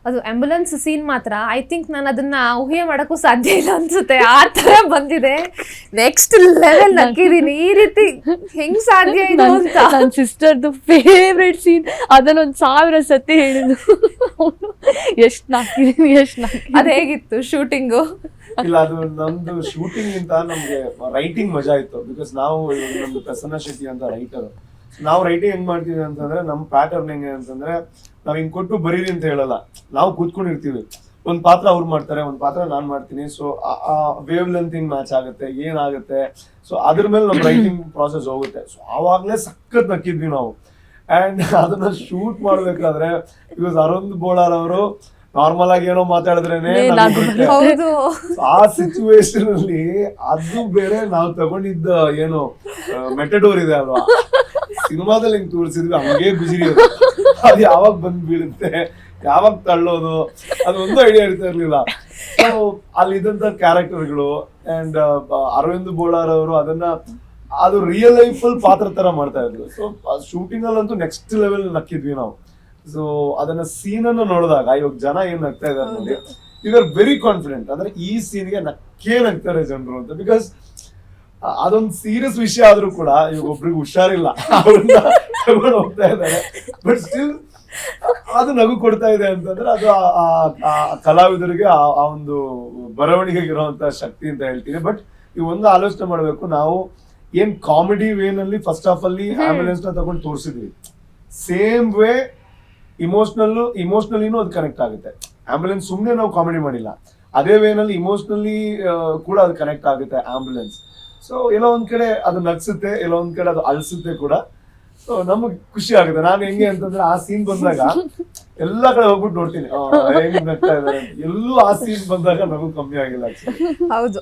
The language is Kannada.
ಅದು ಆಂಬ್ಯುಲೆನ್ಸ್ ಸೀನ್ ಮಾತ್ರ ಐ ಥಿಂಕ್ ನಾನು ಅದನ್ನ ಊಹೆ ಮಾಡಕ್ಕೂ ಸಾಧ್ಯ ಇಲ್ಲ ಅನ್ಸುತ್ತೆ, ಆ ತರ ಬಂದಿದೆ. ನೆಕ್ಸ್ಟ್ ಲೆವೆಲ್ ನಕ್ಕಿದೀನಿ. ಈ ರೀತಿ ಹೆಂಗ್ ಸಾಧ್ಯ ಇದು ಅಂತ. ನನ್ನ ಸಿಸ್ಟರ್ದು ಫೇವ್ರೆಟ್ ಸೀನ್ ಅದನ್ನ 1000 ಸತಿ ಹೇಳಿದ್ರು. ಎಷ್ಟ್ ನಾಕಿದೀನಿ. ಅದ್ ಹೇಗಿತ್ತು ಶೂಟಿಂಗು? ಇಲ್ಲ, ಅದು ನಮ್ದು ಶೂಟಿಂಗ್ ಇಂತ ನಮ್ಗೆ ರೈಟಿಂಗ್ ಮಜಾ ಇತ್ತು. ಬಿಕಾಸ್ ನಾವು ನಮ್ದು ಪ್ರಸನ್ನ ಶೆಟ್ಟಿ ಅಂತ ರೈಟರ್, ನಾವು ರೈಟಿಂಗ್ ಹೆಂಗ್ ಮಾಡ್ತೀವಿ ಅಂತಂದ್ರೆ ನಮ್ ಪ್ಯಾಟರ್ನ್ ಹೆಂಗೆ ಅಂತಂದ್ರೆ ನಾವ್ ಹಿಂಗ್ ಕೊಟ್ಟು ಬರೀರಿ ಅಂತ ಹೇಳಲ್ಲ, ನಾವು ಕೂತ್ಕೊಂಡಿರ್ತೀವಿ. ಒಂದ್ ಪಾತ್ರ ಅವ್ರು ಮಾಡ್ತಾರೆ, ಒಂದ್ ಪಾತ್ರ ನಾನ್ ಮಾಡ್ತೀನಿ. ಸೊ ಆ ವೇವ್ ಲೆಂತ್ ಹಿಂಗ್ ಮ್ಯಾಚ್ ಆಗುತ್ತೆ, ಏನಾಗುತ್ತೆ, ಸೊ ಅದ್ರ ಮೇಲೆ ನಮ್ ರೈಟಿಂಗ್ ಪ್ರಾಸೆಸ್ ಹೋಗುತ್ತೆ. ಸೊ ಆವಾಗ್ಲೇ ಸಖತ್ ನಕ್ಕಿದ್ವಿ ನಾವು. ಅಂಡ್ ಅದನ್ನ ಶೂಟ್ ಮಾಡ್ಬೇಕಾದ್ರೆ ಬಿಕಾಸ್ ಅರುಣ್ ಬೋಳಾರ್ ಅವರು ನಾರ್ಮಲ್ ಆಗಿ ಏನೋ ಮಾತಾಡಿದ್ರೇನೆ ಆ ಸಿಚುವೇಶನ್ ಅಲ್ಲಿ ಅದು ಬೇರೆ ನಾವು ತಗೊಂಡಿದ್ದ ಏನು ಮೆಟಡೋರ್ ಇದೆ ಅಲ್ವಾ, ಸಿನಿಮಾದಲ್ಲಿ ಹಿಂಗ್ ತೋರಿಸಿದ್ವಿ ಹಂಗೆ ಬಿಸಿರಿ ಅದು ಯಾವಾಗ ಬಂದ್ ಬೀಳುತ್ತೆ, ಯಾವಾಗ ತಳ್ಳೋದು, ಅದೊಂದು ಐಡಿಯಾ ಇರ್ತಾ ಇರ್ಲಿಲ್ಲ. ಸೊ ಅಲ್ಲಿ ಇದ್ದಂತ ಕ್ಯಾರೆಕ್ಟರ್ಗಳು ಅಂಡ್ ಅರವಿಂದ್ ಬೋಳಾರ್ ಅವರು ಅದನ್ನ ಅದು ರಿಯಲ್ ಲೈಫ್ ಅಲ್ಲಿ ಪಾತ್ರ ತರ ಮಾಡ್ತಾ ಇದ್ರು. ಸೊ ಶೂಟಿಂಗ್ ಅಲ್ಲಂತೂ ನೆಕ್ಸ್ಟ್ ಲೆವೆಲ್ ನಕ್ಕಿದ್ವಿ ನಾವು. ಸೊ ಅದನ್ನ ಸೀನ್ ಅನ್ನು ನೋಡಿದಾಗ ಇವಾಗ ಜನ ಏನ್ ನಗ್ತಾ ಇದಾರೆ ನೋಡಿ, ಯು ಆರ್ ವೆರಿ ಕಾನ್ಫಿಡೆಂಟ್ ಅಂದ್ರೆ ಈ ಸೀನ್ಗೆ ನಕ್ಕೇ ನಗ್ತಾರೆ ಜನರು ಅಂತ. ಬಿಕಾಸ್ ಅದೊಂದು ಸೀರಿಯಸ್ ವಿಷಯ ಆದ್ರೂ ಕೂಡ ಇವಾಗ ಒಬ್ರಿಗೆ ಹುಷಾರಿಲ್ಲ, ಅವ್ರನ್ನ ತಗೊಂಡು ಹೋಗ್ತಾ ಇದ್ದಾರೆ, ಬಟ್ ಸ್ಟಿಲ್ ಅದು ನಗು ಕೊಡ್ತಾ ಇದೆ ಅಂತಂದ್ರೆ ಅದು ಆ ಕಲಾವಿದರಿಗೆ ಆ ಒಂದು ಬರವಣಿಗೆಗೆ ಇರುವಂತ ಶಕ್ತಿ ಅಂತ ಹೇಳ್ತೀನಿ. ಬಟ್ ಈ ಒಂದು ಆಲೋಚನೆ ಮಾಡ್ಬೇಕು, ನಾವು ಏನ್ ಕಾಮಿಡಿ ವೇನಲ್ಲಿ ಫಸ್ಟ್ ಹಾಫ್ ಅಲ್ಲಿ ಆಂಬ್ಯುಲೆನ್ಸ್ ನ ತಗೊಂಡು ತೋರಿಸಿದ್ವಿ, ಸೇಮ್ ವೇ ಇಮೋಷನಲಿನೂ ಅದು ಕನೆಕ್ಟ್ ಆಗುತ್ತೆ. ಆಂಬ್ಯುಲೆನ್ಸ್ ಸುಮ್ನೆ ನಾವು ಕಾಮಿಡಿ ಮಾಡಿಲ್ಲ, ಅದೇ ವೇನಲ್ಲಿ ಇಮೋಷನಲಿ ಕೂಡ ಅದು ಕನೆಕ್ಟ್ ಆಗುತ್ತೆ ಆಂಬ್ಯುಲೆನ್ಸ್. ಸೊ ಎಲ್ಲೋ ಒಂದ್ ಕಡೆ ಅದು ನಗ್ಸುತ್ತೆ, ಎಲ್ಲೋ ಒಂದ್ ಕಡೆ ಅದು ಅಲ್ಸುತ್ತೆ ಕೂಡ. ಸೊ ನಮಗ್ ಖುಷಿ ಆಗುತ್ತೆ. ನಾನು ಹೆಂಗೆ ಅಂತಂದ್ರೆ ಆ ಸೀನ್ ಬಂದಾಗ ಎಲ್ಲಾ ಕಡೆ ಹೋಗ್ಬಿಟ್ಟು ನೋಡ್ತೀನಿ ಹೆಂಗ್ ನಗ್ತಾ ಇದಾರೆ. ಎಲ್ಲೂ ಆ ಸೀನ್ ಬಂದಾಗ ನಮಗ್ ಕಮ್ಮಿ ಆಗಿಲ್ಲ. ಹೌದು.